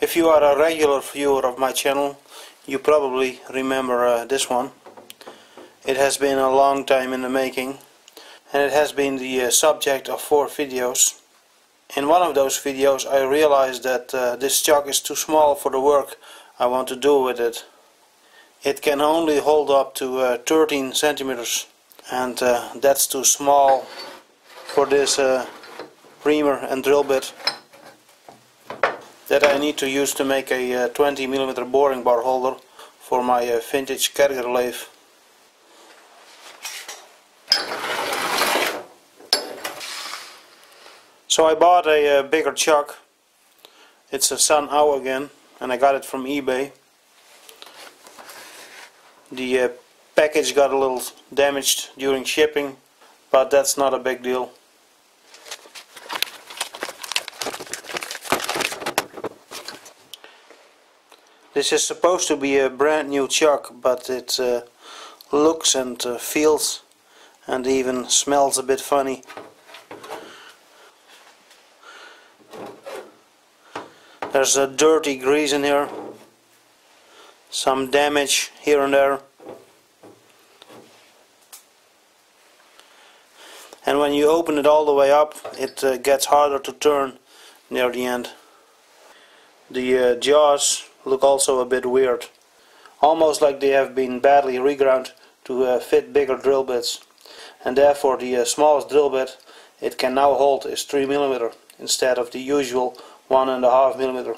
If you are a regular viewer of my channel, you probably remember this one. It has been a long time in the making, and it has been the subject of 4 videos. In one of those videos I realized that this chuck is too small for the work I want to do with it. It can only hold up to 13 centimeters, and that's too small for this reamer and drill bit that I need to use to make a 20mm boring bar holder for my vintage Kerger lathe. So I bought a bigger chuck. It's a Sun Au again, and I got it from eBay. The package got a little damaged during shipping, but that's not a big deal. This is supposed to be a brand new chuck, but it looks and feels and even smells a bit funny. There's a dirty grease in here, some damage here and there, and when you open it all the way up it gets harder to turn near the end. The jaws look also a bit weird, almost like they have been badly reground to fit bigger drill bits, and therefore the smallest drill bit it can now hold is 3mm instead of the usual 1.5mm.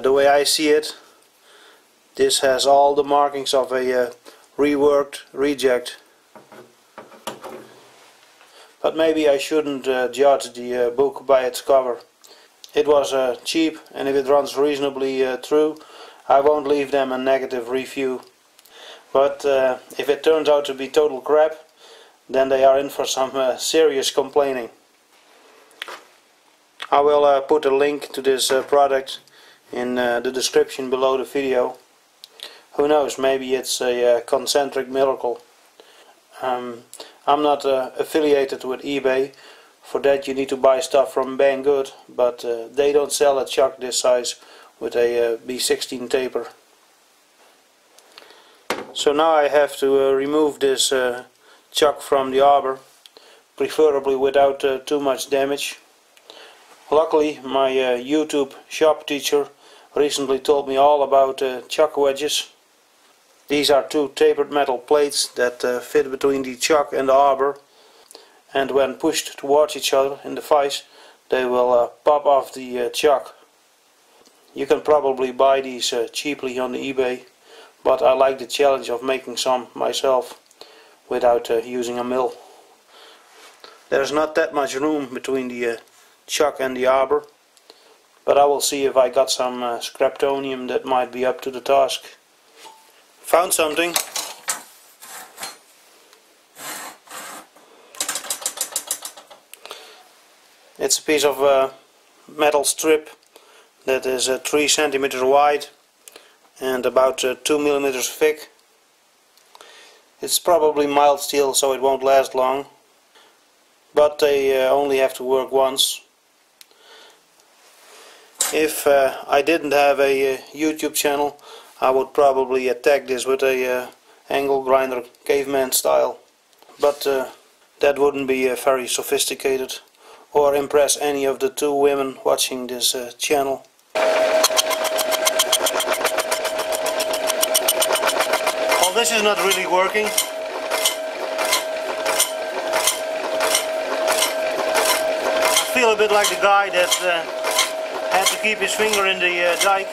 The way I see it, this has all the markings of a reworked reject. But maybe I shouldn't judge the book by its cover. It was cheap, and if it runs reasonably true, I won't leave them a negative review. But if it turns out to be total crap, then they are in for some serious complaining. I will put a link to this product in the description below the video. Who knows, maybe it's a concentric miracle. I'm not affiliated with eBay. For that you need to buy stuff from Banggood, but they don't sell a chuck this size with a B16 taper. So now I have to remove this chuck from the arbor, preferably without too much damage. Luckily my YouTube shop teacher recently told me all about chuck wedges. These are 2 tapered metal plates that fit between the chuck and the arbor, and when pushed towards each other in the vise they will pop off the chuck. You can probably buy these cheaply on eBay, but I like the challenge of making some myself without using a mill. There's not that much room between the chuck and the arbor, but I will see if I got some scraptonium that might be up to the task. Found something. It's a piece of metal strip that is 3 centimeters wide and about 2mm thick. It's probably mild steel, so it won't last long, but they only have to work once. If I didn't have a YouTube channel, I would probably attack this with a angle grinder caveman style, but that wouldn't be very sophisticated or impress any of the 2 women watching this channel. Well, this is not really working. I feel a bit like the guy that had to keep his finger in the dike.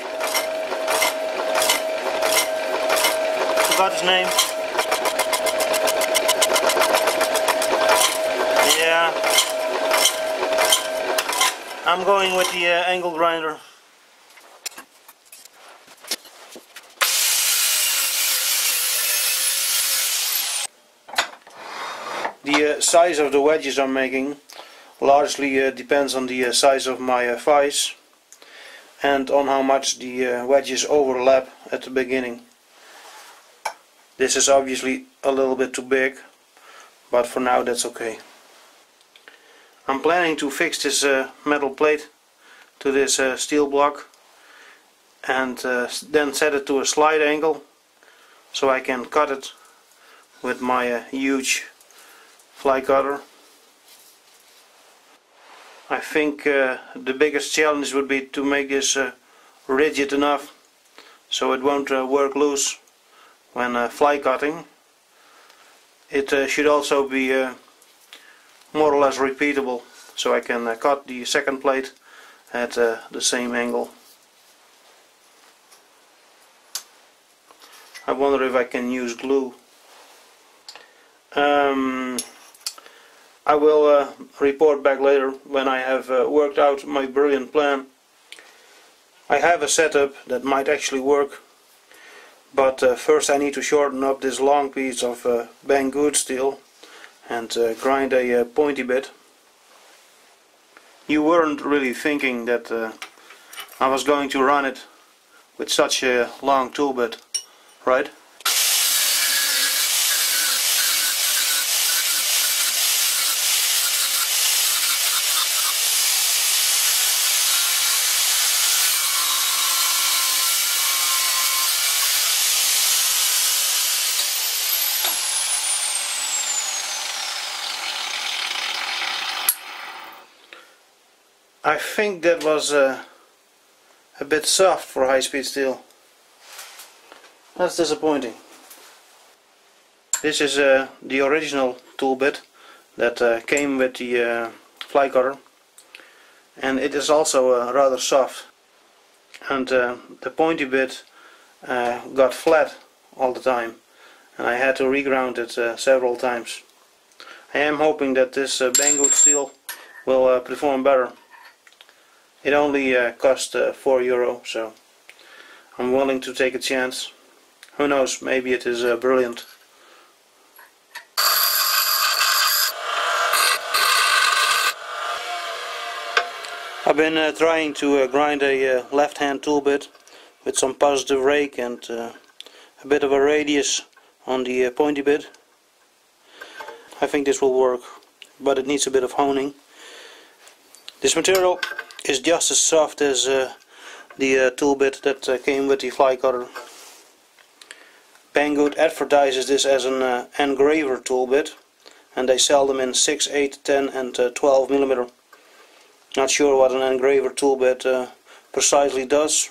Forgot his name. Yeah. I'm going with the angle grinder. The size of the wedges I'm making largely depends on the size of my vise and on how much the wedges overlap at the beginning. This is obviously a little bit too big, but for now that's okay. I'm planning to fix this metal plate to this steel block and then set it to a slight angle so I can cut it with my huge fly cutter. I think the biggest challenge would be to make this rigid enough so it won't work loose when fly cutting. It should also be more or less repeatable, so I can cut the second plate at the same angle. I wonder if I can use glue. I will report back later when I have worked out my brilliant plan. I have a setup that might actually work, but first I need to shorten up this long piece of Banggood steel and grind a pointy bit. You weren't really thinking that I was going to run it with such a long tool bit, right? I think that was a bit soft for high-speed steel. That's disappointing. This is the original tool bit that came with the fly cutter, and it is also rather soft, and the pointy bit got flat all the time, and I had to reground it several times. I am hoping that this Banggood steel will perform better. It only cost €4, so I'm willing to take a chance. Who knows, maybe it is brilliant. I've been trying to grind a left-hand tool bit with some positive rake and a bit of a radius on the pointy bit. I think this will work, but it needs a bit of honing. This material is just as soft as the tool bit that came with the fly cutter. Banggood advertises this as an engraver tool bit, and they sell them in 6, 8, 10 and 12 mm. Not sure what an engraver tool bit precisely does,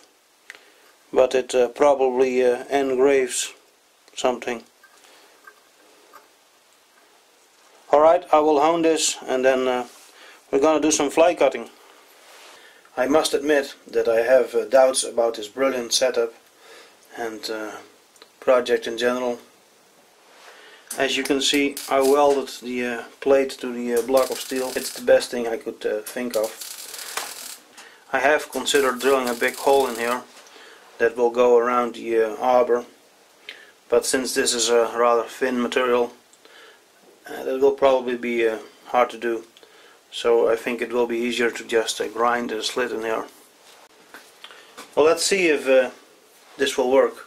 but it probably engraves something. Alright, I will hone this and then we're gonna do some fly cutting. I must admit that I have doubts about this brilliant setup and project in general. As you can see, I welded the plate to the block of steel. It's the best thing I could think of. I have considered drilling a big hole in here that will go around the arbor, but since this is a rather thin material, that will probably be hard to do. So I think it will be easier to just grind a slit in here. Well, let's see if this will work.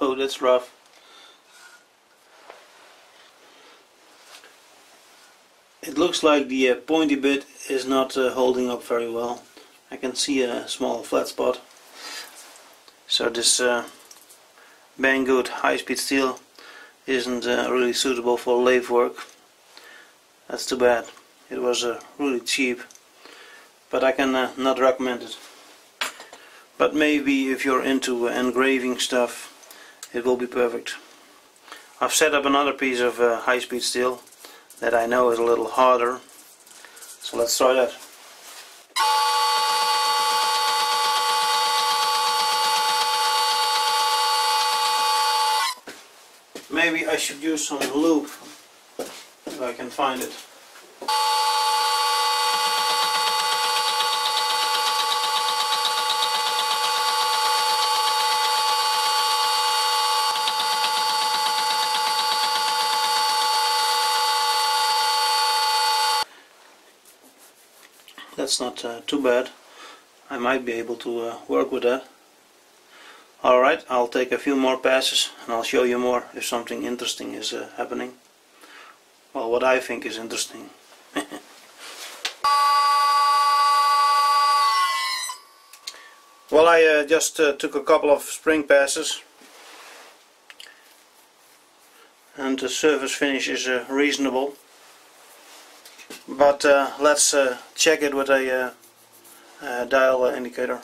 Oh, that's rough. It looks like the pointy bit is not holding up very well. I can see a small flat spot. So this Banggood high-speed steel isn't really suitable for lathe work. That's too bad. It was really cheap, but I can not recommend it. But maybe if you're into engraving stuff, it will be perfect. I've set up another piece of high-speed steel that I know is a little harder, so let's try that. maybe I should use some lube if I can find it. That's not too bad. I might be able to work with that. Alright, I'll take a few more passes and I'll show you more if something interesting is happening. Well, what I think is interesting. Well, I just took a couple of spring passes and the surface finish is reasonable. But let's check it with a dial indicator.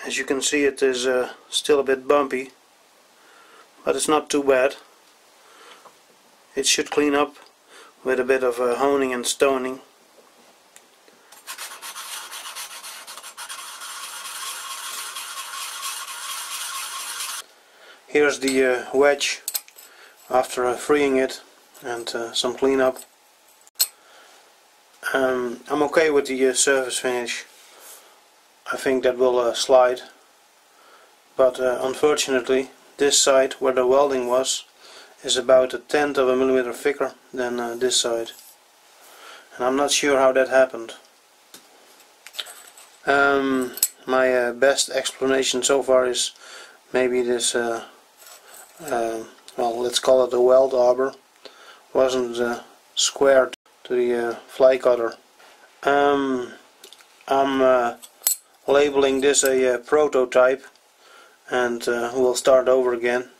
As you can see, it is still a bit bumpy, but it's not too bad. It should clean up with a bit of honing and stoning. Here's the wedge after freeing it and some cleanup. I'm okay with the surface finish. I think that will slide, but unfortunately this side where the welding was is about 1/10 of a millimeter thicker than this side, and I'm not sure how that happened. My best explanation so far is maybe this well, let's call it a weld arbor wasn't squared to the fly cutter. I'm labeling this a prototype, and we'll start over again,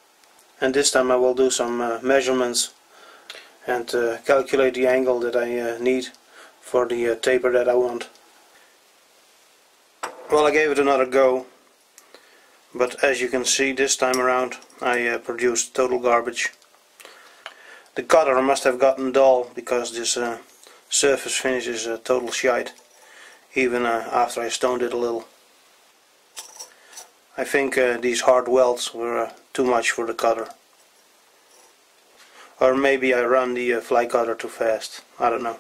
and this time I will do some measurements and calculate the angle that I need for the taper that I want. Well, I gave it another go, but as you can see, this time around I produced total garbage. The cutter must have gotten dull because this surface finish is total shite, even after I stoned it a little. I think these hard welds were too much for the cutter. Or maybe I run the fly cutter too fast, I don't know.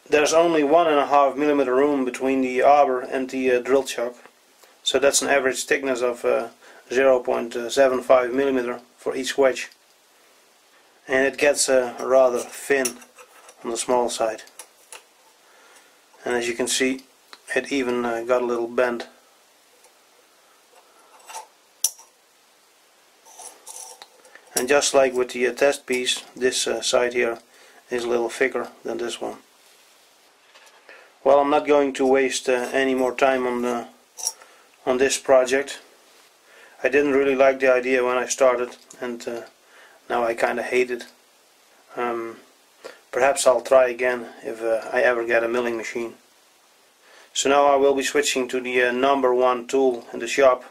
There's only 1.5 millimeter room between the arbor and the drill chuck, so that's an average thickness of 0.75 millimeter for each wedge, and it gets rather thin on the small side, and as you can see, it even got a little bend. And just like with the test piece, this side here is a little thicker than this one. Well, I'm not going to waste any more time on this project. I didn't really like the idea when I started, and now I kind of hate it. Perhaps I'll try again if I ever get a milling machine. So now I will be switching to the number one tool in the shop,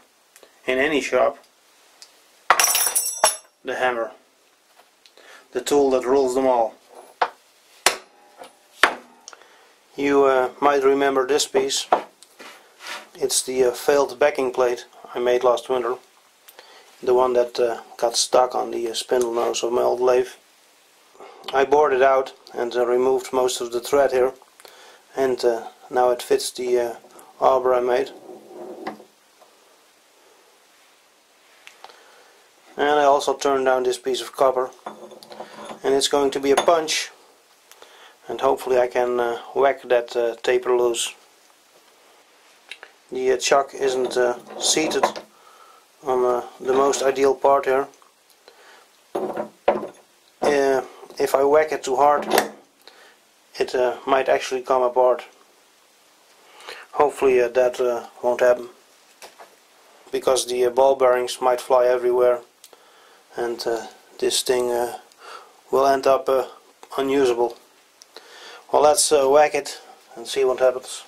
in any shop, the hammer, the tool that rules them all. You might remember this piece. It's the failed backing plate I made last winter, the one that got stuck on the spindle nose of my old lathe. I bored it out and removed most of the thread here, and now it fits the arbor I made. And I also turned down this piece of copper, and it's going to be a punch, and hopefully I can whack that taper loose. The chuck isn't seated on the most ideal part here. If I whack it too hard, it might actually come apart. Hopefully that won't happen, because the ball bearings might fly everywhere, and this thing will end up unusable. Well, let's whack it and see what happens.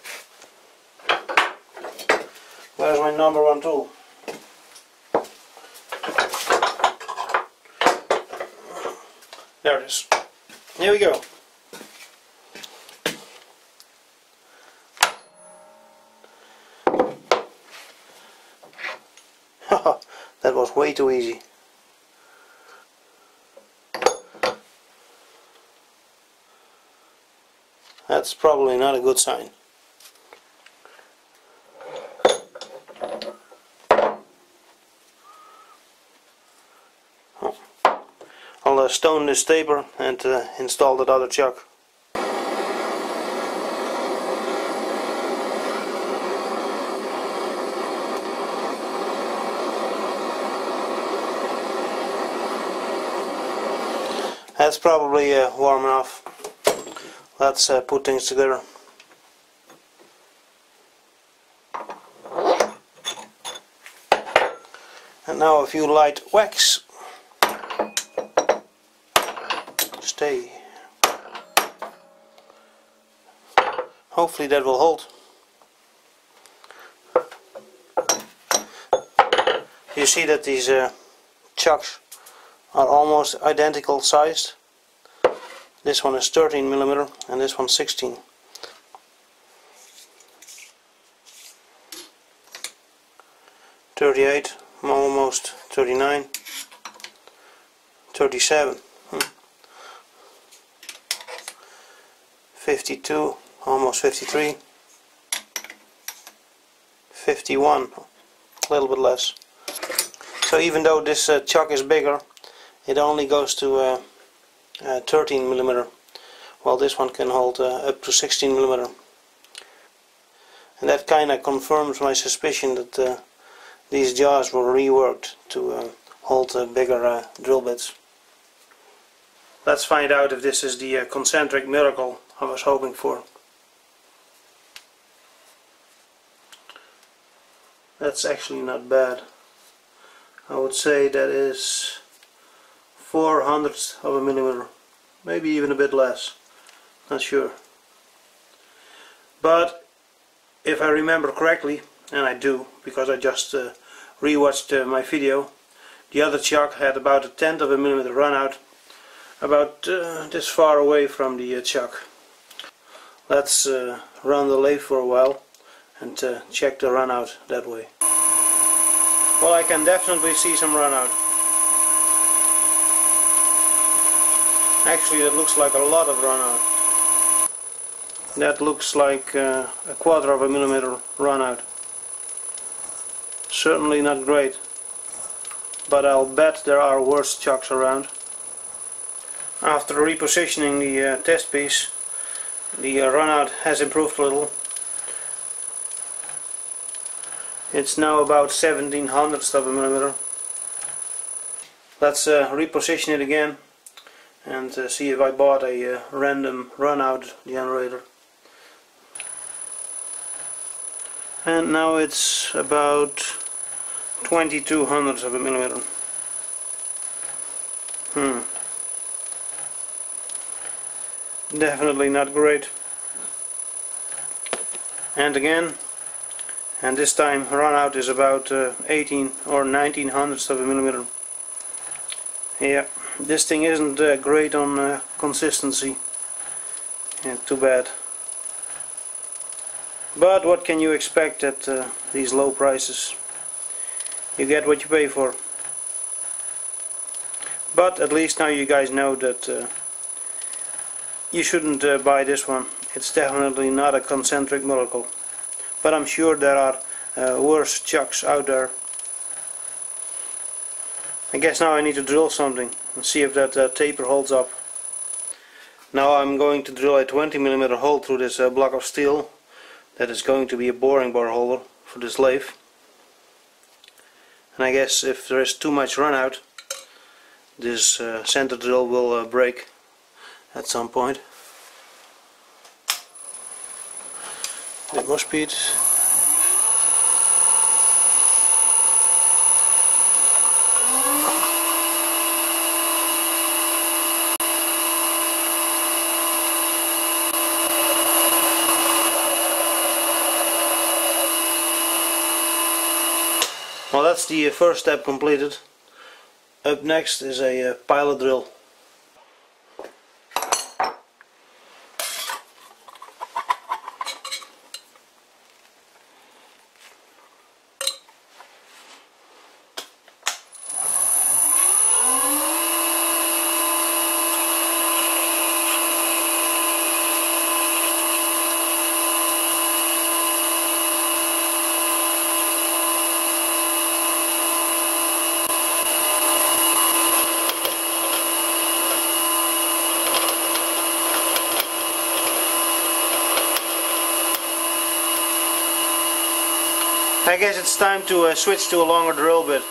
Where's my number one tool? There it is. Here we go. was way too easy. That's probably not a good sign. I'll stone this taper and install that other chuck. That's probably warm enough. Let's put things together. And now a few light whacks. Stay. Hopefully that will hold. You see that these chucks are almost identical sized. This one is 13mm and this one 16. .38, almost 39, 37, 52, almost 53, 51, a little bit less. So even though this chuck is bigger, it only goes to 13mm, while this one can hold up to 16mm. And that kind of confirms my suspicion that these jaws were reworked to hold bigger drill bits. Let's find out if this is the concentric miracle I was hoping for. That's actually not bad. I would say that is 0.04 of a millimeter, maybe even a bit less, not sure. But if I remember correctly, and I do because I just rewatched my video, the other chuck had about 1/10 of a millimeter run out, about this far away from the chuck. Let's run the lathe for a while and check the run out that way. Well, I can definitely see some run out. Actually, that looks like a lot of run out. That looks like a 1/4 of a millimeter run out. Certainly not great, but I'll bet there are worse chucks around. After repositioning the test piece, the run out has improved a little. It's now about 0.17 of a millimeter. Let's reposition it again and see if I bought a random run out generator. And now it's about 0.22 of a millimeter. Definitely not great. And again, and this time run out is about 18 or 19 of a millimeter. Yeah, this thing isn't great on consistency. Yeah, too bad. But what can you expect at these low prices? You get what you pay for. But at least now you guys know that you shouldn't buy this one. It's definitely not a concentric miracle. But I'm sure there are worse chucks out there. I guess now I need to drill something and see if that taper holds up. Now I'm going to drill a 20mm hole through this block of steel. That is going to be a boring bar holder for this lathe. And I guess if there is too much run out, this center drill will break at some point. Bit more speed. Well, that's the first step completed. Up next is a pilot drill. I guess it's time to switch to a longer drill bit.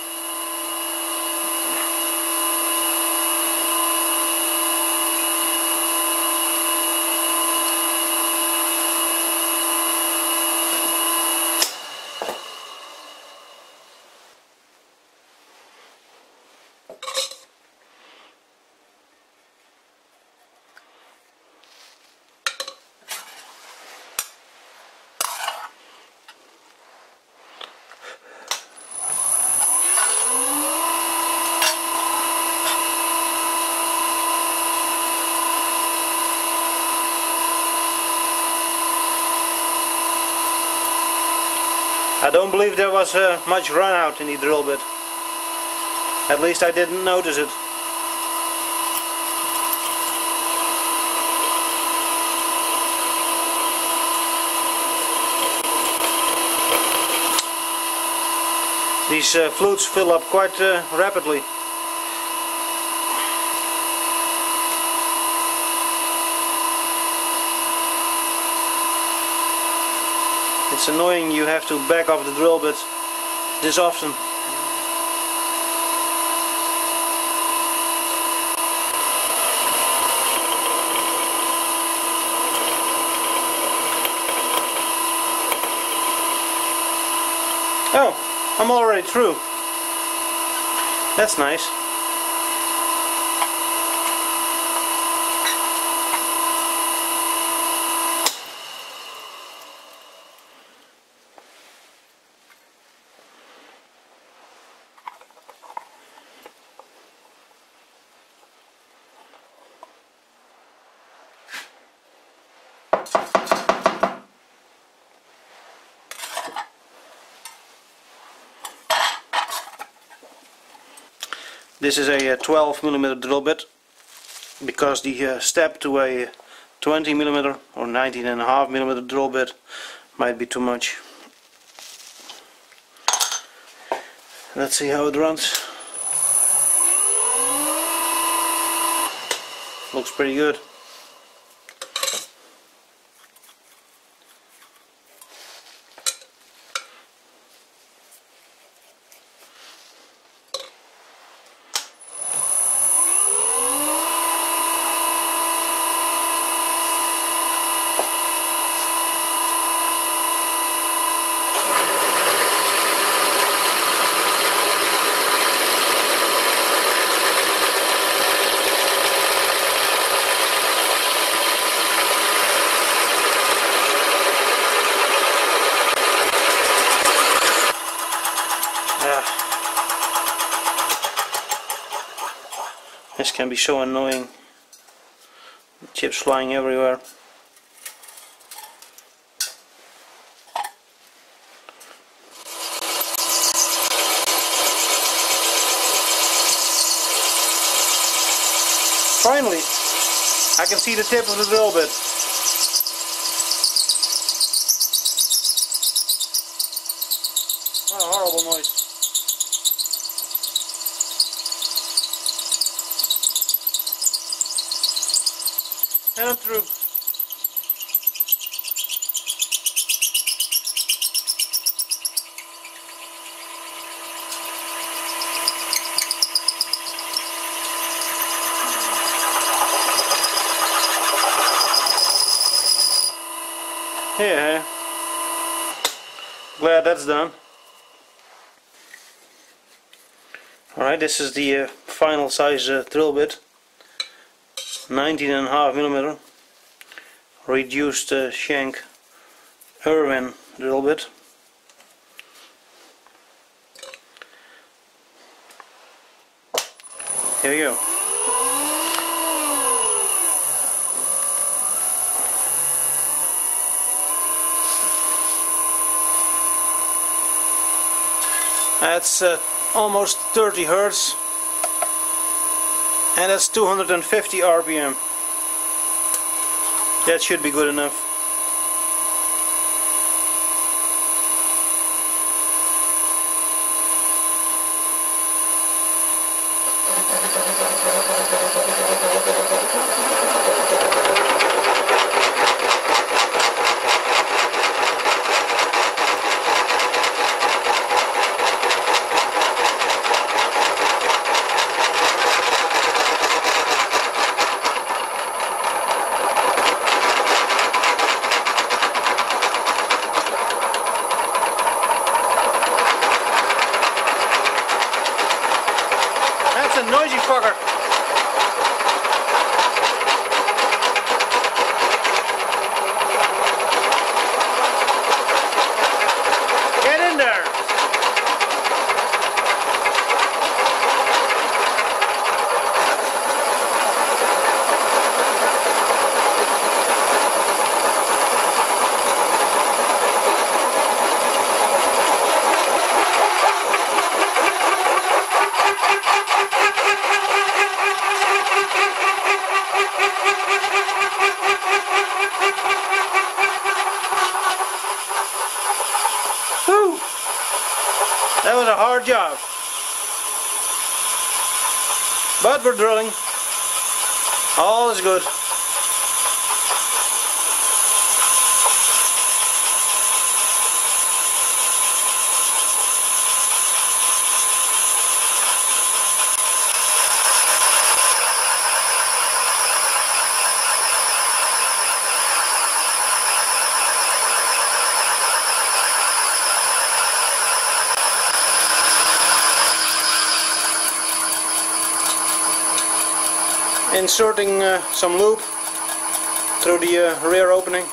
I don't believe there was much run out in the drill bit. At least I didn't notice it. These flutes fill up quite rapidly. It's annoying you have to back off the drill bit this often. Oh, I'm already through. That's nice. This is a 12mm drill bit, because the step to a 20mm or 19.5mm drill bit might be too much. Let's see how it runs. Looks pretty good. This can be so annoying. Chips flying everywhere. Finally, I can see the tip of the drill bit. What a horrible noise. And I'm through. Yeah, glad that's done. Alright, this is the final size drill bit. 19.5mm reduced shank Irwin drill bit. Here you go. That's almost 30 Hertz. And that's 250 RPM. That should be good enough. motherfucker! Get in there! Whew. That was a hard job. But we're drilling. All is good. Inserting some lube through the rear opening.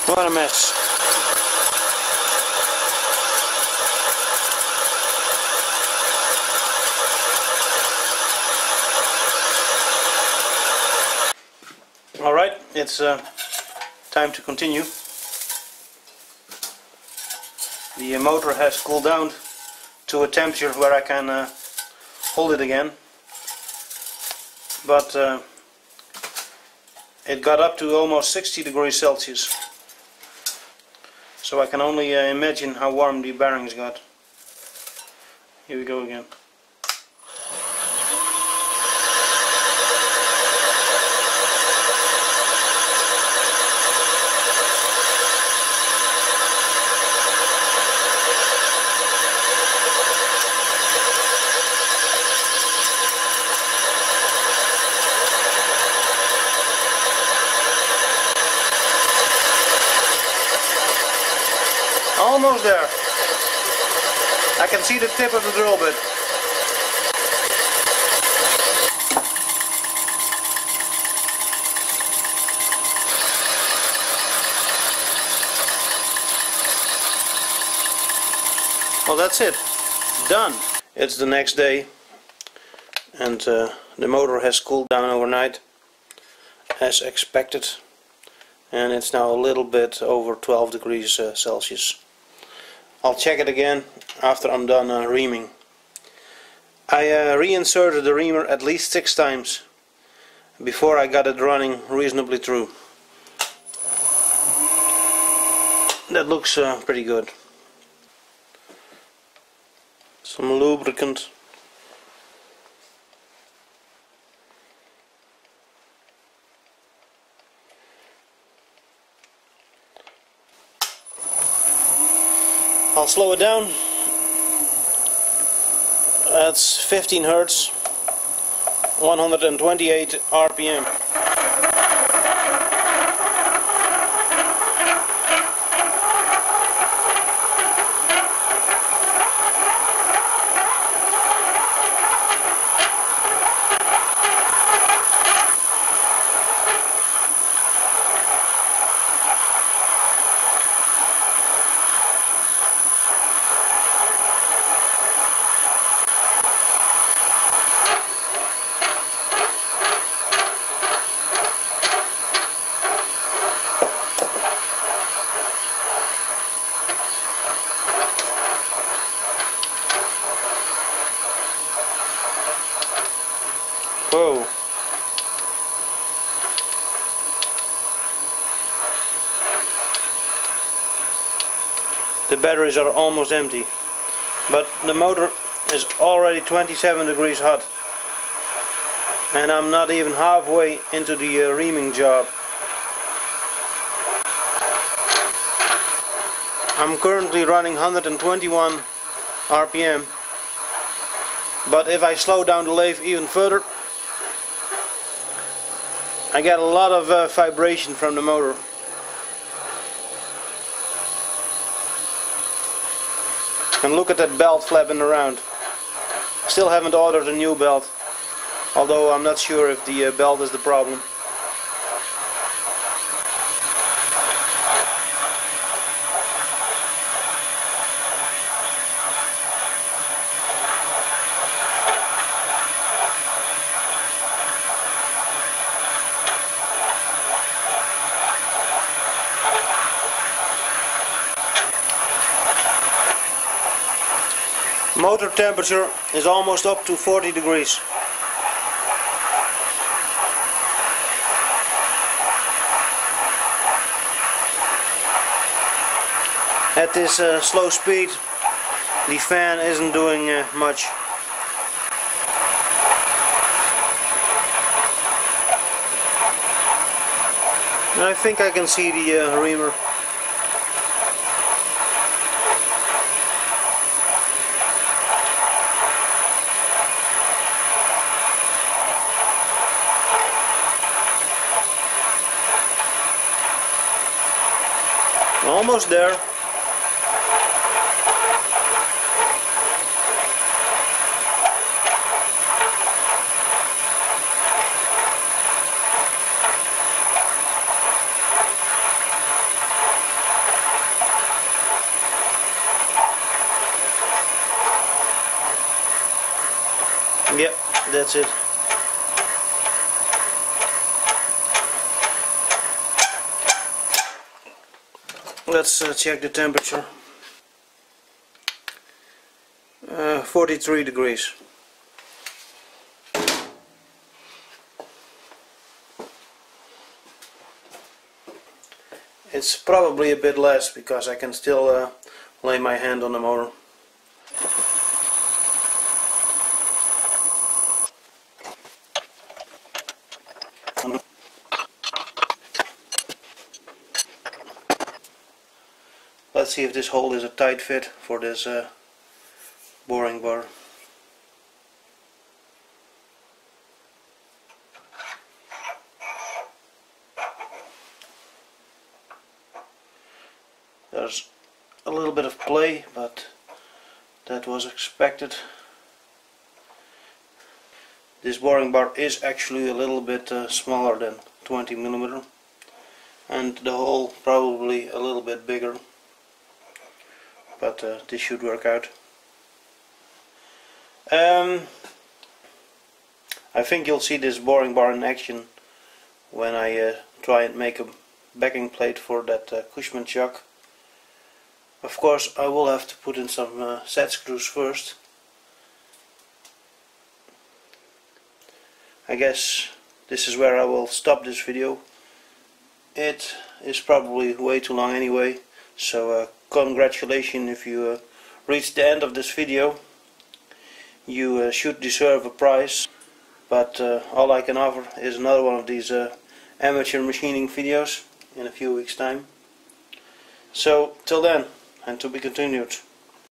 What a mess. Alright, it's time to continue. The motor has cooled down to a temperature where I can hold it again. But it got up to almost 60 degrees Celsius. So I can only imagine how warm the bearings got. Here we go again. Almost there. I can see the tip of the drill bit. Well, that's it. Done. It's the next day and the motor has cooled down overnight as expected, and it's now a little bit over 12 degrees Celsius. I'll check it again after I'm done reaming. I reinserted the reamer at least 6 times before I got it running reasonably true. That looks pretty good. Some lubricant. I'll slow it down. That's 15 Hertz, 128 RPM. Whoa. The batteries are almost empty, but the motor is already 27 degrees hot. and I'm not even halfway into the reaming job. I'm currently running 121 RPM, but if I slow down the lathe even further, I get a lot of vibration from the motor. And look at that belt flapping around. Still haven't ordered a new belt, although I'm not sure if the belt is the problem. Motor temperature is almost up to 40 degrees. At this slow speed, the fan isn't doing much. And I think I can see the reamer. Almost there. Yep, that's it. Let's check the temperature. 43 degrees. It's probably a bit less because I can still lay my hand on the motor. Let's see if this hole is a tight fit for this boring bar. There's a little bit of play, but that was expected. This boring bar is actually a little bit smaller than 20mm, and the hole probably a little bit bigger. But this should work out. I think you'll see this boring bar in action when I try and make a backing plate for that Cushman chuck. Of course, I will have to put in some set screws first. I guess this is where I will stop this video. It is probably way too long anyway, so congratulations if you reached the end of this video. You should deserve a prize, but all I can offer is another one of these amateur machining videos in a few weeks time. So till then, and to be continued.